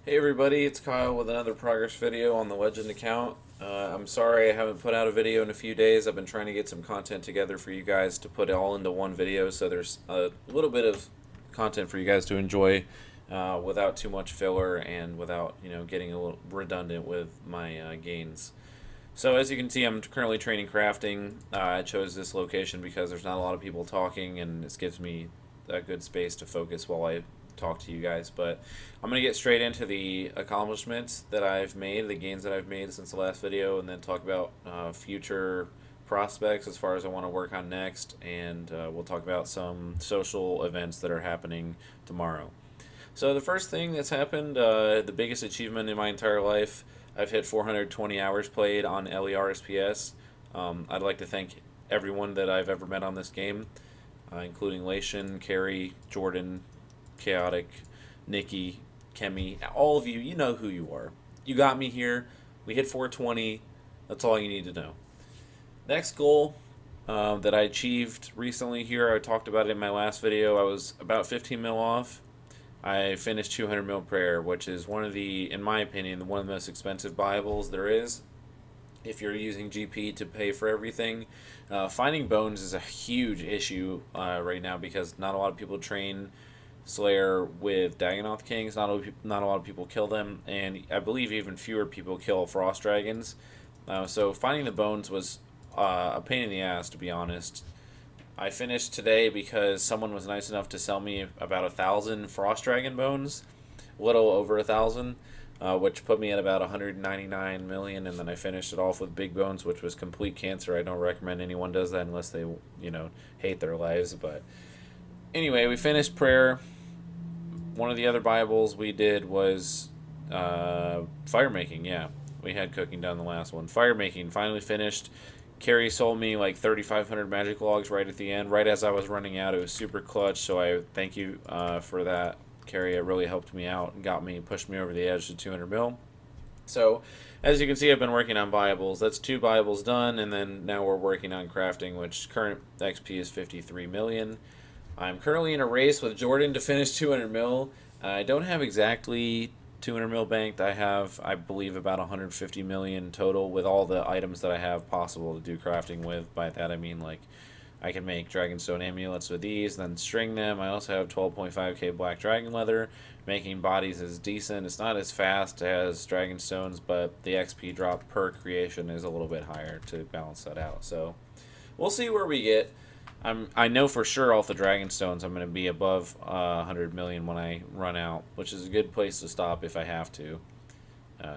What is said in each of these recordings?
Hey everybody, it's Kyle with another progress video on the Legend account. I'm sorry I haven't put out a video in a few days. I've been trying to get some content together for you guys to put it all into one video, so there's a little bit of content for you guys to enjoy without too much filler and without getting a little redundant with my gains. So as you can see, I'm currently training crafting. I chose this location because there's not a lot of people talking, and this gives me a good space to focus while I talk to you guys. But I'm going to get straight into the accomplishments that I've made, the gains that I've made since the last video, and then talk about future prospects as far as I want to work on next, and we'll talk about some social events that are happening tomorrow. So the first thing that's happened, the biggest achievement in my entire life, I've hit 420 hours played on LERSPS. I'd like to thank everyone that I've ever met on this game, including Lation, Carrie, Jordan, Chaotic, Nikki, Kemi, all of you. You know who you are. You got me here. We hit 420. That's all you need to know. Next goal that I achieved recently here, I talked about it in my last video. I was about 15 mil off. I finished 200 mil prayer, which is one of the, in my opinion, one of the most expensive Bibles there is. If you're using GP to pay for everything, finding bones is a huge issue right now because not a lot of people train Slayer with Dagonoth Kings. Not a lot of people kill them, and I believe even fewer people kill Frost Dragons. So finding the bones was a pain in the ass, to be honest. I finished today because someone was nice enough to sell me about 1,000 Frost Dragon bones, a little over 1,000, which put me at about 199 million. And then I finished it off with big bones, which was complete cancer. I don't recommend anyone does that unless they, hate their lives. But anyway, we finished prayer. One of the other Bibles we did was fire making. Yeah, we had cooking done the last one. Fire making finally finished. Carrie sold me like 3,500 magic logs right at the end, right as I was running out. It was super clutch, so I thank you for that, Carrie. It really helped me out and pushed me over the edge to 200 mil. So, as you can see, I've been working on Bibles. That's 2 Bibles done, and then now we're working on crafting, which current XP is 53 million. I'm currently in a race with Jordan to finish 200 mil. I don't have exactly 200 mil banked. I have, I believe, about 150 million total with all the items that I have possible to do crafting with. By that I mean, like, I can make Dragonstone amulets with these, then string them. I also have 12.5k black dragon leather. Making bodies is decent. It's not as fast as Dragonstones, but the XP drop per creation is a little bit higher to balance that out. So we'll see where we get. I know for sure off the Dragonstones I'm going to be above 100 million when I run out, which is a good place to stop if I have to.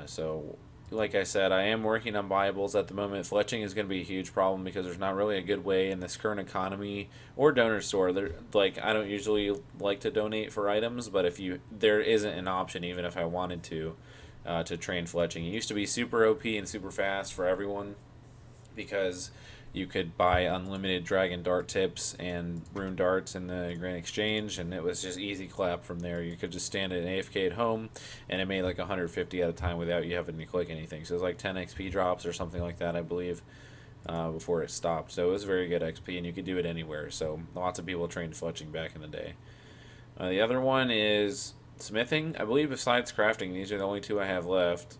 So, like I said, I am working on Bibles at the moment. Fletching is going to be a huge problem because there's not really a good way in this current economy or donor store. Like, I don't usually like to donate for items, but there isn't an option even if I wanted to train Fletching. It used to be super OP and super fast for everyone because you could buy unlimited dragon dart tips and rune darts in the Grand Exchange, and it was just easy clap from there. You could just stand at an AFK at home, and it made like 150 at a time without you having to click anything. So it was like 10 XP drops or something like that, I believe, before it stopped. So it was very good XP, and you could do it anywhere. So lots of people trained fletching back in the day. The other one is smithing. I believe besides crafting, these are the only 2 I have left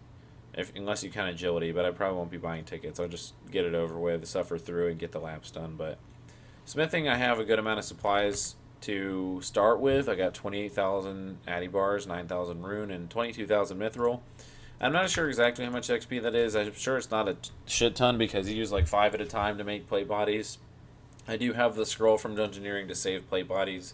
unless you count agility, but I probably won't be buying tickets. I'll just get it over with, suffer through, and get the laps done. But smithing, I have a good amount of supplies to start with. I got 28,000 Addy bars, 9,000 rune, and 22,000 mithril. I'm not sure exactly how much XP that is. I'm sure it's not a shit ton because you use like 5 at a time to make plate bodies. I do have the scroll from Dungeoneering to save plate bodies,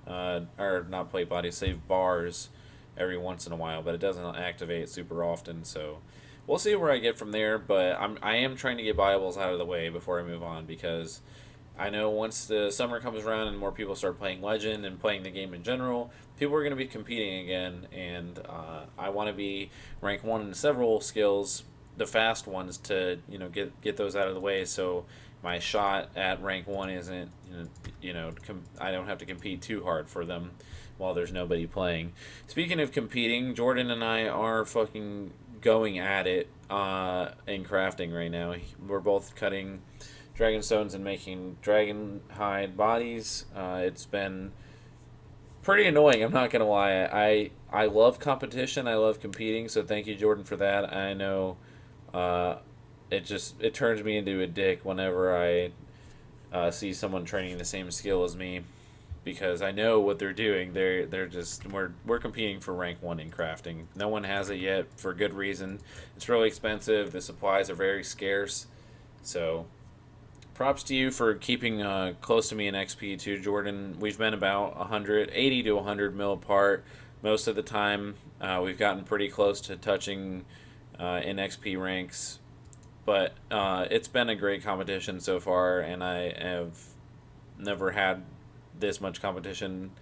or not plate bodies, save bars every once in a while, but it doesn't activate super often, so we'll see where I get from there. But I am trying to get Bibles out of the way before I move on because I know once the summer comes around and more people start playing Legend and playing the game in general, people are going to be competing again, and I want to be rank 1 in several skills, the fast ones, to get those out of the way, so my shot at rank 1 isn't I don't have to compete too hard for them while there's nobody playing. Speaking of competing, Jordan and I are fucking going at it in crafting right now. We're both cutting dragon stones and making dragon hide bodies. It's been pretty annoying. I'm not gonna lie. I love competition. I love competing. So thank you, Jordan, for that. I know, uh, it turns me into a dick whenever I see someone training the same skill as me, because I know what they're doing. They're just we're competing for rank 1 in crafting. No one has it yet for good reason. It's really expensive. The supplies are very scarce. So props to you for keeping close to me in XP too, Jordan. We've been about 180 to 100 mil apart most of the time. We've gotten pretty close to touching in XP ranks, but it's been a great competition so far, and I have never had this much competition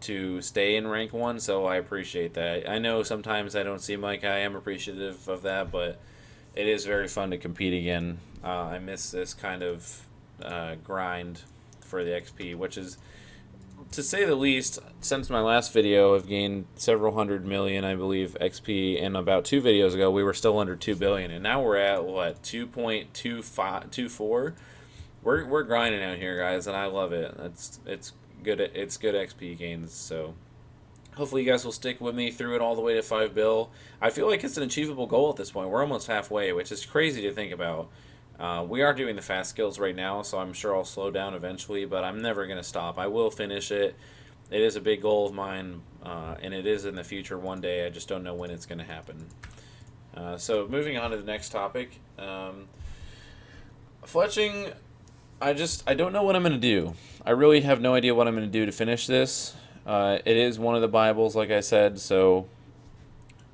to stay in rank 1, so I appreciate that. I know sometimes I don't seem like I am appreciative of that, but it is very fun to compete again. I miss this kind of grind for the XP, which is, to say the least, since my last video, I've gained several hundred million, I believe, XP, and about 2 videos ago, we were still under 2 billion, and now we're at, what, 2.24? We're grinding out here, guys, and I love it. It's good. It's good XP gains, so hopefully you guys will stick with me through it all the way to 5 bill. I feel like it's an achievable goal at this point. We're almost halfway, which is crazy to think about. We are doing the fast skills right now, so I'm sure I'll slow down eventually, but I'm never going to stop. I will finish it. It is a big goal of mine, and it is in the future one day. I just don't know when it's going to happen. So moving on to the next topic. Fletching, I don't know what I'm going to do. I really have no idea what I'm going to do to finish this. It is one of the Bibles, like I said, so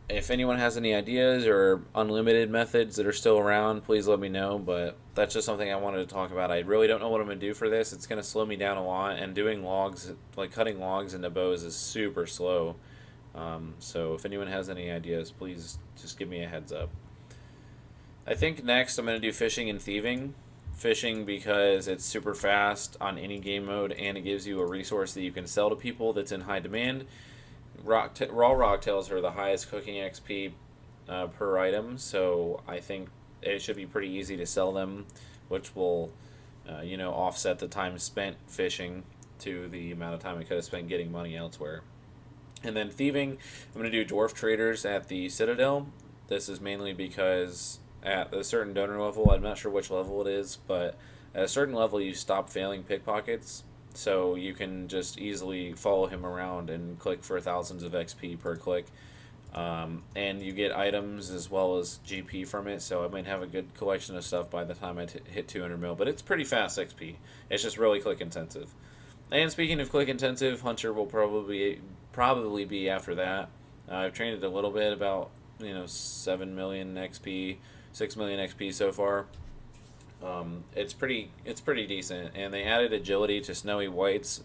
if anyone has any ideas or unlimited methods that are still around, please let me know, but that's just something I wanted to talk about. I really don't know what I'm going to do for this. It's going to slow me down a lot, and doing logs, like cutting logs into bows, is super slow. So if anyone has any ideas, please just give me a heads up. I think next I'm going to do fishing and thieving. Fishing because it's super fast on any game mode, and it gives you a resource that you can sell to people that's in high demand. Raw rocktails are the highest cooking XP per item, so I think it should be pretty easy to sell them, which will offset the time spent fishing to the amount of time I could have spent getting money elsewhere. And then thieving, I'm going to do dwarf traders at the Citadel. This is mainly because at a certain donor level, I'm not sure which level it is, but at a certain level you stop failing pickpockets, so you can just easily follow him around and click for thousands of XP per click. And you get items as well as GP from it, so I might have a good collection of stuff by the time I hit 200 mil, but it's pretty fast XP. It's just really click intensive. And speaking of click intensive, Hunter will probably be after that. I've trained it a little bit, about 7 million XP, 6 million XP so far. It's pretty decent, and they added agility to snowy whites,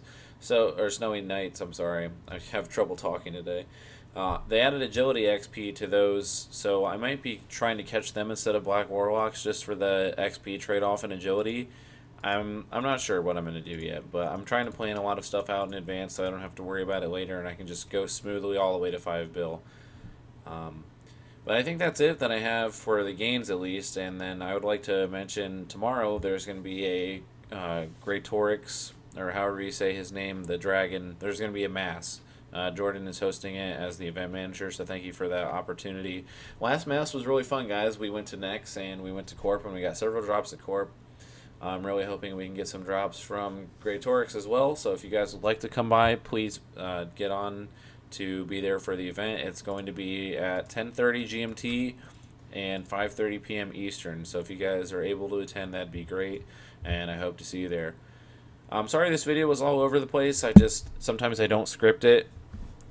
or snowy knights. I'm sorry, I have trouble talking today. They added agility XP to those, so I might be trying to catch them instead of black warlocks just for the XP trade off in agility. I'm not sure what I'm going to do yet, but I'm trying to plan a lot of stuff out in advance so I don't have to worry about it later, and I can just go smoothly all the way to 5 bill. But I think that's it that I have for the gains, at least. And then I would like to mention tomorrow there's going to be a Greatorix, or however you say his name, the dragon. There's going to be a mass. Jordan is hosting it as the event manager, so thank you for that opportunity. Last mass was really fun, guys. We went to Nex and we went to Corp, and we got several drops at Corp. I'm really hoping we can get some drops from Greatorix as well. So if you guys would like to come by, please get on to be there for the event. It's going to be at 10:30 GMT and 5:30 p.m. Eastern. So if you guys are able to attend, that'd be great, and I hope to see you there. I'm sorry this video was all over the place. Sometimes I don't script it,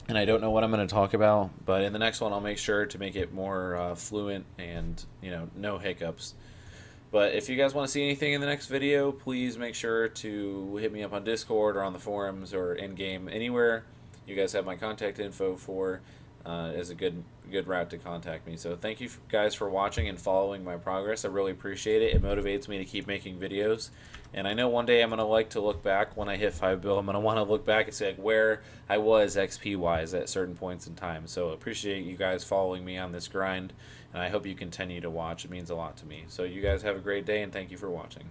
and I don't know what I'm going to talk about. But in the next one, I'll make sure to make it more fluent and no hiccups. But if you guys want to see anything in the next video, please make sure to hit me up on Discord or on the forums or in game, anywhere you guys have my contact info for is a good route to contact me. So thank you guys for watching and following my progress. I really appreciate it. It motivates me to keep making videos. And I know one day I'm going to like to look back when I hit 5 bill. I'm going to want to look back and see where I was XP-wise at certain points in time. So appreciate you guys following me on this grind. And I hope you continue to watch. It means a lot to me. So you guys have a great day, and thank you for watching.